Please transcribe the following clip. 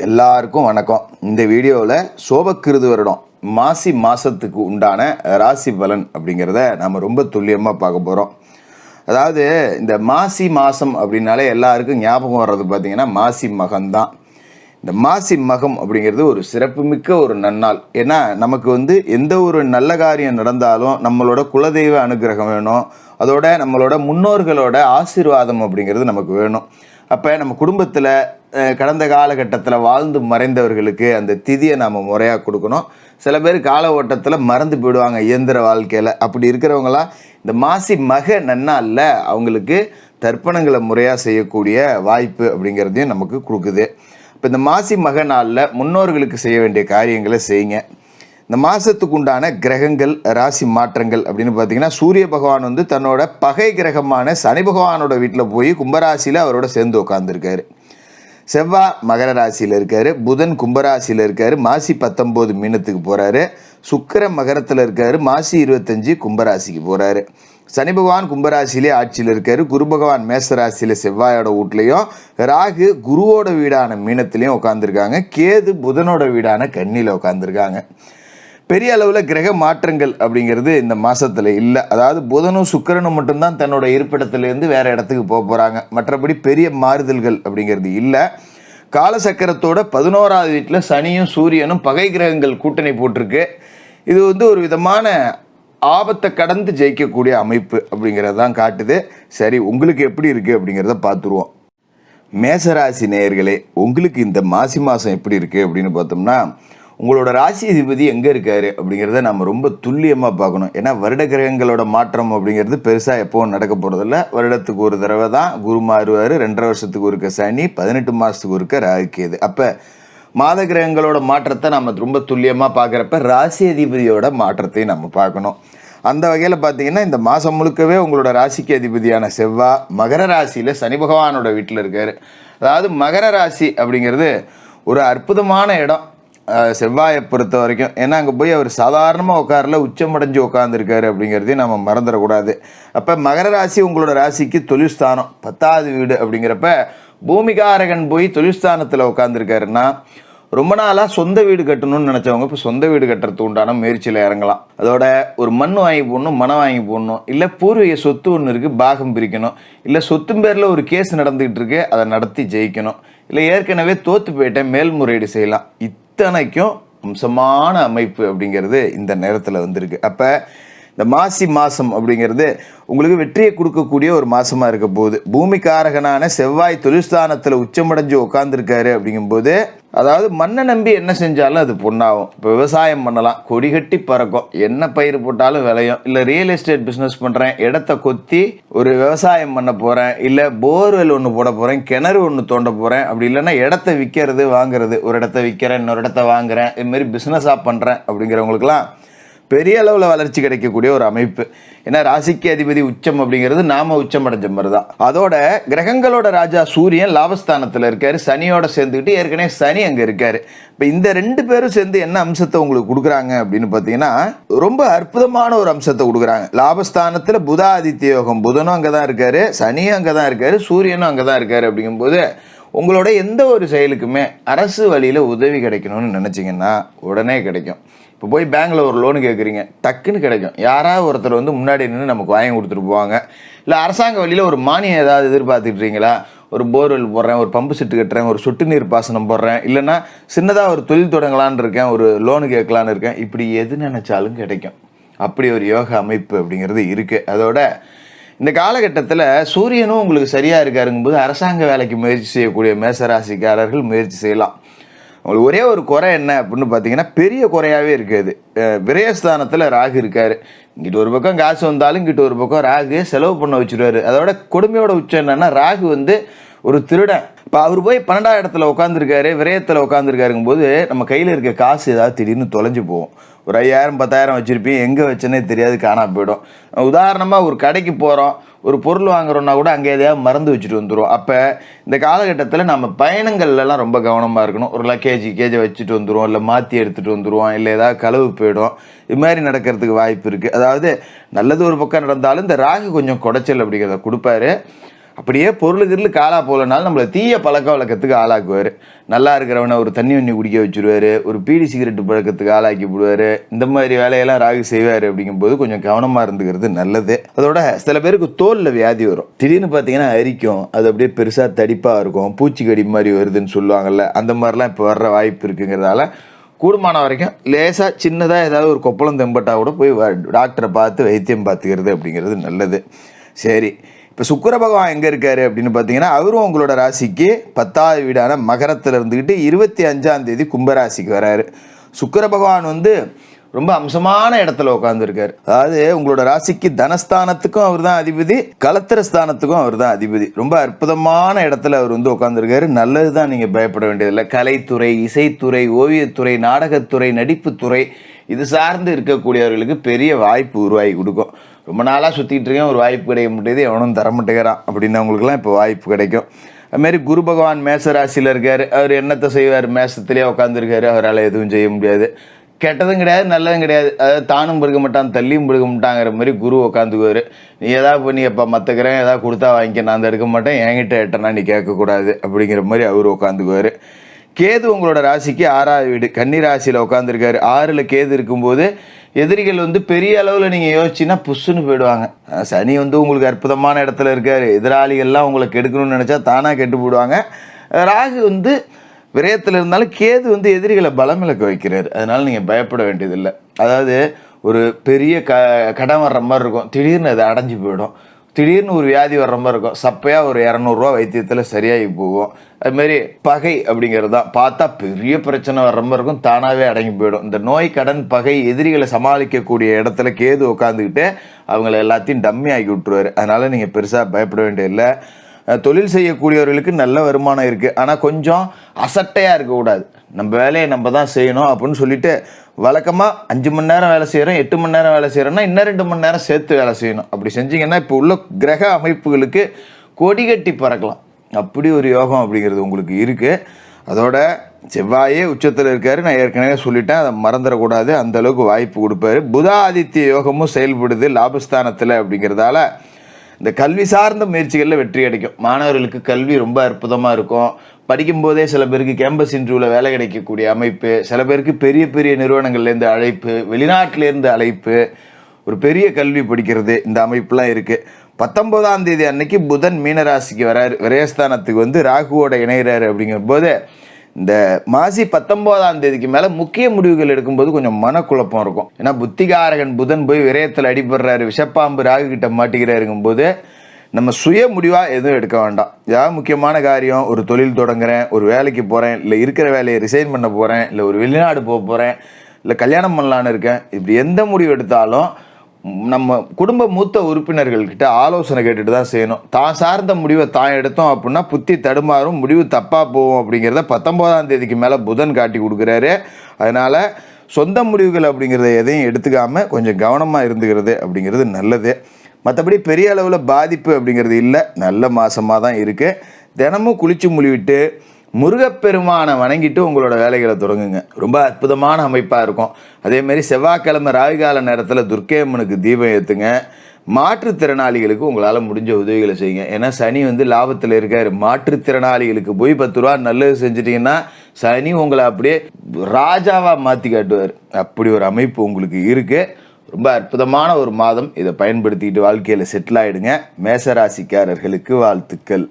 எல்லாருக்கும் வணக்கம். இந்த வீடியோவில் சோபக்கிருது வருடம் மாசி மாதத்துக்கு உண்டான ராசி பலன் அப்படிங்கிறத நம்ம ரொம்ப துல்லியமாக பார்க்க போகிறோம். அதாவது இந்த மாசி மாதம் அப்படின்னாலே எல்லாருக்கும் ஞாபகம் வர்றது பார்த்திங்கன்னா மாசி மகம்தான். இந்த மாசி மகம் அப்படிங்கிறது ஒரு சிறப்புமிக்க ஒரு நன்னாள். ஏன்னா நமக்கு எந்த ஒரு நல்ல காரியம் நடந்தாலும் நம்மளோட குலதெய்வ அனுகிரகம் வேணும், அதோட நம்மளோட முன்னோர்களோட ஆசீர்வாதம் அப்படிங்கிறது நமக்கு வேணும். அப்போ நம்ம குடும்பத்தில் கடந்த காலகட்டத்தில் வாழ்ந்து மறைந்தவர்களுக்கு அந்த திதியை நாம் முறையாக கொடுக்கணும். சில பேர் கால ஓட்டத்தில் மறந்து போயிடுவாங்க இயந்திர வாழ்க்கையில். அப்படி இருக்கிறவங்களாம் இந்த மாசி மக நன்னாளில் அவங்களுக்கு தர்ப்பணங்களை முறையாக செய்யக்கூடிய வாய்ப்பு அப்படிங்கிறதையும் நமக்கு கொடுக்குது. இப்போ இந்த மாசி மக நாளில் முன்னோர்களுக்கு செய்ய வேண்டிய காரியங்களை செய்யுங்க. இந்த மாதத்துக்கு உண்டான கிரகங்கள் ராசி மாற்றங்கள் அப்படின்னு பார்த்தீங்கன்னா, சூரிய பகவான் தன்னோட பகை கிரகமான சனி பகவானோட வீட்டில் போய் கும்பராசியில் அவரோட சேர்ந்து உட்காந்துருக்காரு. செவ்வாய் மகர ராசியில் இருக்கார், புதன் கும்பராசியில் இருக்கார், மாசி 19 மீனத்துக்கு போகிறாரு, சுக்கிரன் மகரத்தில் இருக்கார், மாசி 25 கும்பராசிக்கு போகிறாரு. சனி பகவான் கும்பராசிலே ஆட்சியில் இருக்கார், குரு பகவான் மேசராசியில் செவ்வாயோட வீட்லேயும், ராகு குருவோட வீடான மீனத்துலேயும் உட்காந்துருக்காங்க, கேது புதனோட வீடான கன்னியில் உட்காந்துருக்காங்க. பெரிய அளவில் கிரக மாற்றங்கள் அப்படிங்கிறது இந்த மாதத்தில் இல்லை. அதாவது புதனும் சுக்கிரனும் மட்டும்தான் தன்னோட இருப்பிடத்துலேருந்து வேறு இடத்துக்கு போக போகிறாங்க. மற்றபடி பெரிய மாறுதல்கள் அப்படிங்கிறது இல்லை. காலசக்கரத்தோட 11வது வீட்டில் சனியும் சூரியனும் பகை கிரகங்கள் கூட்டணி போட்டிருக்கு. இது ஒரு விதமான ஆபத்தை கடந்து ஜெயிக்கக்கூடிய அமைப்பு அப்படிங்கிறது தான் காட்டுது. சரி, உங்களுக்கு எப்படி இருக்குது அப்படிங்கிறத பார்த்துருவோம். மேசராசி நேயர்களே, உங்களுக்கு இந்த மாசி மாதம் எப்படி இருக்குது அப்படின்னு பார்த்தோம்னா, உங்களோட ராசி அதிபதி எங்கே இருக்கார் அப்படிங்கிறத நம்ம ரொம்ப துல்லியமாக பார்க்கணும். ஏன்னா வருட கிரகங்களோட மாற்றம் அப்படிங்கிறது பெருசாக எப்போவும் நடக்க போகிறதில்ல. வருடத்துக்கு ஒரு தடவை தான் குரு மாறுவார், 2.5 வருஷத்துக்கு ஒருக்க சனி, 18 மாதத்துக்கு ஒருக்க ராகு கேது. அப்போ மாத கிரகங்களோட மாற்றத்தை நம்ம ரொம்ப துல்லியமாக பார்க்குறப்ப ராசி அதிபதியோட மாற்றத்தை நம்ம பார்க்கணும். அந்த வகையில் பார்த்தீங்கன்னா, இந்த மாதம் முழுக்கவே உங்களோட ராசிக்கு அதிபதியான செவ்வாய் மகர ராசியில் சனி பகவானோட வீட்டில் இருக்கார். அதாவது மகர ராசி அப்படிங்கிறது ஒரு அற்புதமான இடம் செவ்வாயை பொறுத்த வரைக்கும். ஏன்னா அங்கே போய் அவர் சாதாரணமாக உட்காரல, உச்சமடைஞ்சு உட்காந்துருக்காரு அப்படிங்கிறதையும் நம்ம மறந்துடக்கூடாது. அப்போ மகர ராசி உங்களோட ராசிக்கு தொழில்ஸ்தானம் 10வது வீடு அப்படிங்கிறப்ப பூமிகாரகன் போய் தொழில்ஸ்தானத்தில் உட்காந்துருக்காருன்னா, ரொம்ப நாளாக சொந்த வீடு கட்டணும்னு நினச்சவங்க இப்போ சொந்த வீடு கட்டுறதுக்கு உண்டான முயற்சியில் இறங்கலாம். அதோட ஒரு மண் வாங்கி போடணும், மனம் வாங்கி போடணும், இல்லை பூர்வீக சொத்து ஒன்று இருக்குது பாகம் பிரிக்கணும், இல்லை சொத்து பேரில் ஒரு கேஸ் நடந்துக்கிட்டு இருக்கு அதை நடத்தி ஜெயிக்கணும், இல்லை ஏற்கனவே தோற்று போயிட்டேன் மேல்முறையீடு செய்யலாம். இத்தனைக்கும் அம்சமான அமைப்பு அப்படிங்கிறது இந்த நேரத்தில் வந்திருக்கு. அப்போ இந்த மாசி மாதம் அப்படிங்கிறது உங்களுக்கு வெற்றியை கொடுக்கக்கூடிய ஒரு மாதமாக இருக்க போகுது. பூமிக்காரகனான செவ்வாய் தொழில்ஸ்தானத்தில் உச்சமடைஞ்சு உட்காந்துருக்காரு அப்படிங்கும்போது, அதாவது மண்ணை நம்பி என்ன செஞ்சாலும் அது பொண்ணாகும். இப்போ விவசாயம் பண்ணலாம், கொடி கட்டி பறக்கும், என்ன பயிர் போட்டாலும் விளையும். இல்லை ரியல் எஸ்டேட் பிஸ்னஸ் பண்ணுறேன், இடத்த கொத்தி ஒரு விவசாயம் பண்ண போகிறேன், இல்லை போர்வெல் ஒன்று போட போகிறேன், கிணறு ஒன்று தோண்ட போகிறேன், அப்படி இல்லைன்னா இடத்த விற்கிறது வாங்குறது, ஒரு இடத்த விற்கிறேன் இன்னொரு இடத்த வாங்குறேன், இதுமாரி பிஸ்னஸாக பண்ணுறேன் அப்படிங்கிறவங்களுக்குலாம் பெரிய அளவில் வளர்ச்சி கிடைக்கக்கூடிய ஒரு அமைப்பு. ஏன்னா ராசிக்கு அதிபதி உச்சம் அப்படிங்கிறது நாம உச்சம் அடைஞ்ச மாதிரி தான். அதோட கிரகங்களோட ராஜா சூரியன் லாபஸ்தானத்தில் இருக்காரு, சனியோட சேர்ந்துக்கிட்டு ஏற்கனவே சனி அங்கே இருக்காரு. இப்போ இந்த 2 பேரும் சேர்ந்து என்ன அம்சத்தை உங்களுக்கு கொடுக்குறாங்க அப்படின்னு பார்த்தீங்கன்னா, ரொம்ப அற்புதமான ஒரு அம்சத்தை கொடுக்குறாங்க. லாபஸ்தானத்தில் புத ஆதித்ய யோகம், புதனும் அங்கே தான் இருக்காரு, சனியும் அங்கே தான் இருக்காரு, சூரியனும் அங்கே தான் இருக்காரு. அப்படிங்கும்போது உங்களோட எந்த ஒரு செயலுக்குமே அரசு வழியில் உதவி கிடைக்கணும்னு நினச்சிங்கன்னா உடனே கிடைக்கும். இப்போ போய் பேங்க்கில் ஒரு லோனு கேட்குறீங்க, டக்குன்னு கிடைக்கும். யாராவது ஒருத்தர் முன்னாடி நின்று நமக்கு வாங்கி கொடுத்துட்டு போவாங்க. இல்லை அரசாங்க வழியில் ஒரு மானியம் ஏதாவது எதிர்பார்த்துட்றீங்களா, ஒரு போர்வெல் போடுறேன், ஒரு பம்பு செட்டு கட்டுறேன், ஒரு சொட்டு நீர் பாசனம் போடுறேன், இல்லைன்னா சின்னதாக ஒரு தொழில் தொடங்கலான்னு இருக்கேன், ஒரு லோனு கேட்கலான்னு இருக்கேன், இப்படி எது நினச்சாலும் கிடைக்கும். அப்படி ஒரு யோக அமைப்பு அப்படிங்கிறது இருக்குது. அதோட இந்த காலகட்டத்தில் சூரியனும் உங்களுக்கு சரியாக இருக்காருங்கும்போது அரசாங்க வேலைக்கு முயற்சி செய்யக்கூடிய மேசராசிக்காரர்கள் முயற்சி செய்யலாம். உங்களுக்கு ஒரே ஒரு குறை என்ன அப்படின்னு பார்த்தீங்கன்னா, பெரிய குறையாகவே இருக்காது. விரயஸ்தானத்தில் ராகு இருக்கார். இங்கிட்ட ஒரு பக்கம் காசு வந்தாலும் இங்கிட்ட ஒரு பக்கம் ராகு செலவு பண்ண வச்சுருவார். அதோட கொடுமையோட உச்சம் என்னென்னா, ராகு ஒரு திருடன். இப்போ அவர் போய் 12வது இடத்துல உட்காந்துருக்காரு, விரயத்தில் உட்காந்துருக்காருங்கும் போது நம்ம கையில் இருக்க காசு ஏதாவது திடீர்னு தொலைஞ்சு போகும். ஒரு 5000 10,000 வச்சுருப்பீங்க, எங்கே வச்சேன்னே தெரியாது, காணாமல் போயிடும். உதாரணமாக ஒரு கடைக்கு போகிறோம், ஒரு பொருள் வாங்குறோன்னா கூட அங்கே எதையாவது மறந்து வச்சுட்டு வந்துடும். அப்போ இந்த காலகட்டத்தில் நம்ம பயணங்கள்லாம் ரொம்ப கவனமாக இருக்கணும். ஒரு லக்கேஜை வச்சுட்டு வந்துடுவோம், இல்லை மாற்றி எடுத்துகிட்டு வந்துடுவோம், இல்லை ஏதாவது களவு போயிடும். இது மாதிரி நடக்கிறதுக்கு வாய்ப்பு இருக்குது. அதாவது நல்லது ஒரு பக்கம் நடந்தாலும் இந்த ராகு கொஞ்சம் குடைச்சல் அப்படிங்கிறத கொடுப்பாரு. அப்படியே பொருளுக்கு ஆளா போகலனாலும் நம்மளை தீய பழக்க வழக்கத்துக்கு ஆளாக்குவார். நல்லா இருக்கிறவனை ஒரு தண்ணி வண்ணி குடிக்க வச்சுருவார், ஒரு பீடி சிகரெட்டு பழக்கத்துக்கு ஆளாக்கி விடுவார். இந்த மாதிரி வேலையெல்லாம் ராகு செய்வார். அப்படிங்கும்போது கொஞ்சம் கவனமாக இருந்துக்கிறது நல்லது. அதோட சில பேருக்கு தோலில் வியாதி வரும். திடீர்னு பார்த்தீங்கன்னா அரிக்கும், அது அப்படியே பெருசாக தடிப்பாக இருக்கும், பூச்சிக்கடி மாதிரி வருதுன்னு சொல்லுவாங்கள்ல, அந்த மாதிரிலாம் இப்போ வர்ற வாய்ப்பு இருக்குங்கிறதால கூடுமான வரைக்கும் லேசாக சின்னதாக ஏதாவது ஒரு கொப்பளம் தெம்பட்டால் கூட போய் டாக்டரை பார்த்து வைத்தியம் பார்த்துக்கிறது அப்படிங்கிறது நல்லது. சரி, இப்போ சுக்கிர பகவான் எங்கே இருக்கார் அப்படின்னு பார்த்தீங்கன்னா, அவரும் உங்களோட ராசிக்கு 10வது வீடான மகரத்தில் இருந்துக்கிட்டு 25ஆம் தேதி கும்பராசிக்கு வராரு. சுக்கிர பகவான் ரொம்ப அம்சமான இடத்துல உட்காந்துருக்காரு. அதாவது உங்களோட ராசிக்கு தனஸ்தானத்துக்கும் அவர் தான் அதிபதி, கலத்திர ஸ்தானத்துக்கும் அவர் தான் அதிபதி. ரொம்ப அற்புதமான இடத்துல அவர் உட்காந்துருக்காரு. நல்லது தான், நீங்கள் பயப்பட வேண்டியதில்லை. கலைத்துறை, இசைத்துறை, ஓவியத்துறை, நாடகத்துறை, நடிப்புத்துறை இது சார்ந்து இருக்கக்கூடியவர்களுக்கு பெரிய வாய்ப்பு உருவாகி கொடுக்கும். ரொம்ப நாளாக சுற்றிட்டு இருக்கேன், ஒரு வாய்ப்பு கிடைக்க முடியாது, எவனும் தர மாட்டேங்கிறான் அப்படின்னவங்களுக்குலாம் இப்போ வாய்ப்பு கிடைக்கும். அதுமாரி குரு பகவான் மேச ராசியில் இருக்கார். அவர் என்னத்தை செய்வார்? மேசத்திலே உட்காந்துருக்காரு, அவரால் எதுவும் செய்ய முடியாது. கெட்டதும் கிடையாது, நல்லதும் கிடையாது. அதாவது தானும் படுக்க மாட்டான், தள்ளியும் படுக்க மாட்டாங்கிற மாதிரி குரு உட்காந்துக்குவார். நீ எதாவது பண்ணி எப்போ மற்றக்கிறேன் ஏதாவது கொடுத்தா வாங்கிக்க, நான் அதை எடுக்க மாட்டேன், என்கிட்ட எட்டனா நீ கேட்கக்கூடாது அப்படிங்கிற மாதிரி அவர் உட்காந்துக்குவார். கேது உங்களோட ராசிக்கு 6வது வீடு கன்னி ராசியில் உட்காந்துருக்காரு. 6ல் கேது இருக்கும்போது எதிரிகள் பெரிய அளவில் நீங்கள் யோசிச்சின்னா புஷ்ஷுன்னு போயிடுவாங்க. சனி உங்களுக்கு அற்புதமான இடத்துல இருக்கார். எதிராளிகள்லாம் உங்களை கெடுக்கணும்னு நினச்சா தானாக கெட்டு போயிடுவாங்க. ராகு விரயத்தில் இருந்தாலும் கேது எதிரிகளை பலமிழக்க வைக்கிறார். அதனால் நீங்கள் பயப்பட வேண்டியதில்லை. அதாவது ஒரு பெரிய கடன் வர்ற மாதிரி இருக்கும், திடீர்னு அது அடைஞ்சு போயிடும். திடீர்னு ஒரு வியாதி வர்ற மாதிரி இருக்கும், சப்பையாக ஒரு 200 ரூபா வைத்தியத்தில் சரியாகி போகும். அதுமாரி பகை அப்படிங்கிறது தான், பார்த்தா பெரிய பிரச்சனை வர்ற மாதிரி இருக்கும், தானாகவே அடங்கி போயிடும். இந்த நோய், கடன், பகை, எதிரிகளை சமாளிக்கக்கூடிய இடத்துல கேது உட்காந்துக்கிட்டு அவங்கள எல்லாத்தையும் டம்மி ஆக்கி விட்டுருவார். அதனால் நீங்கள் பெருசாக பயப்பட வேண்டியதில்லை. தொழில் செய்யக்கூடியவர்களுக்கு நல்ல வருமானம் இருக்குது. ஆனால் கொஞ்சம் அசட்டையாக இருக்கக்கூடாது. நம்ம வேலையை நம்ம தான் செய்யணும் அப்படின்னு சொல்லிட்டு வழக்கமாக 5 மணி நேரம் வேலை செய்கிறோம், 8 மணி நேரம் வேலை செய்கிறோன்னா இன்னும் 2 மணி நேரம் சேர்த்து வேலை செய்யணும். அப்படி செஞ்சிங்கன்னா இப்போ உள்ள கிரக அமைப்புகளுக்கு கொடி கட்டி பறக்கலாம். அப்படி ஒரு யோகம் அப்படிங்கிறது உங்களுக்கு இருக்குது. அதோட செவ்வாயே உச்சத்தில் இருக்கார். நான் ஏற்கனவே சொல்லிட்டேன், அதை மறந்துடக்கூடாது. அந்தளவுக்கு வாய்ப்பு கொடுப்பாரு. புத ஆதித்ய யோகமும் செயல்படுது லாபஸ்தானத்தில். அப்படிங்கிறதால இந்த கல்வி சார்ந்த முயற்சிகளில் வெற்றி கிடைக்கும். மாணவர்களுக்கு கல்வி ரொம்ப அற்புதமாக இருக்கும். படிக்கும்போதே சில பேருக்கு கேம்பஸ் இன்டர்வியூவில் வேலை கிடைக்கக்கூடிய அமைப்பு, சில பேருக்கு பெரிய பெரிய நிறுவனங்கள்லேருந்து அழைப்பு, வெளிநாட்டிலேருந்து அழைப்பு, ஒரு பெரிய கல்வி படிக்கிறது, இந்த அமைப்புலாம் இருக்குது. 19ஆம் தேதி அன்னைக்கு புதன் மீனராசிக்கு வராரு. விரயஸ்தானத்துக்கு ராகுவோட இணைகிறாரு. அப்படிங்கும்போது இந்த மாசி 19ஆம் தேதிக்கு மேலே முக்கிய முடிவுகள் எடுக்கும்போது கொஞ்சம் மனக்குழப்பம் இருக்கும். ஏன்னா புத்திகாரகன் புதன் போய் விரயத்தில் அடிபடுறாரு, விஷப்பாம்பு ராகு கிட்ட மாட்டிக்கிறாருங்கும்போது நம்ம சுய முடிவாக எதுவும் எடுக்க வேண்டாம். ஏதாவது முக்கியமான காரியம், ஒரு தொழில் தொடங்குறேன், ஒரு வேலைக்கு போகிறேன், இல்லை இருக்கிற வேலையை ரிசைன் பண்ண போகிறேன், இல்லை ஒரு வெளிநாடு போக போகிறேன், இல்லை கல்யாணம் பண்ணலான்னு இருக்கேன், இப்படி எந்த முடிவு எடுத்தாலும் நம்ம குடும்ப மூத்த உறுப்பினர்கள்கிட்ட ஆலோசனை கேட்டுட்டு தான் செய்யணும். தான் சார்ந்த முடிவை தான் எடுத்தோம் அப்படின்னா புத்தி தடுமாறும், முடிவு தப்பாக போகும். அப்படிங்கிறத 19ஆம் தேதிக்கு மேலே புதன் காட்டி கொடுக்குறாரு. அதனால் சொந்த முடிவுகள் அப்படிங்கிறத எதையும் எடுத்துக்காமல் கொஞ்சம் கவனமாக இருந்துக்கிறது அப்படிங்கிறது நல்லது. மற்றபடி பெரிய அளவில் பாதிப்பு அப்படிங்கிறது இல்லை, நல்ல மாதமாக தான் இருக்குது. தினமும் குளிச்சு முழிவிட்டு முருகப்பெருமானை வணங்கிட்டு உங்களோட வேலைகளை தொடங்குங்க. ரொம்ப அற்புதமான அமைப்பாக இருக்கும். அதேமாரி செவ்வாய்க்கிழமை ராகுகால நேரத்தில் துர்க்கை அம்மனுக்கு தீபம் ஏற்றுங்க. மாற்றுத்திறனாளிகளுக்கு உங்களால் முடிஞ்ச உதவிகளை செய்யுங்க. ஏன்னா சனி லாபத்தில் இருக்கார். மாற்றுத்திறனாளிகளுக்கு போய் 10 ரூபா நல்லது செஞ்சிட்டிங்கன்னா சனி உங்களை அப்படியே ராஜாவாக மாற்றி காட்டுவார். அப்படி ஒரு அமைப்பு உங்களுக்கு இருக்குது. ரொம்ப அற்புதமான ஒரு மாதம். இதை பயன்படுத்திக்கிட்டு வாழ்க்கையில் செட்டில் ஆகிடுங்க. மேசராசிக்காரர்களுக்கு வாழ்த்துக்கள்.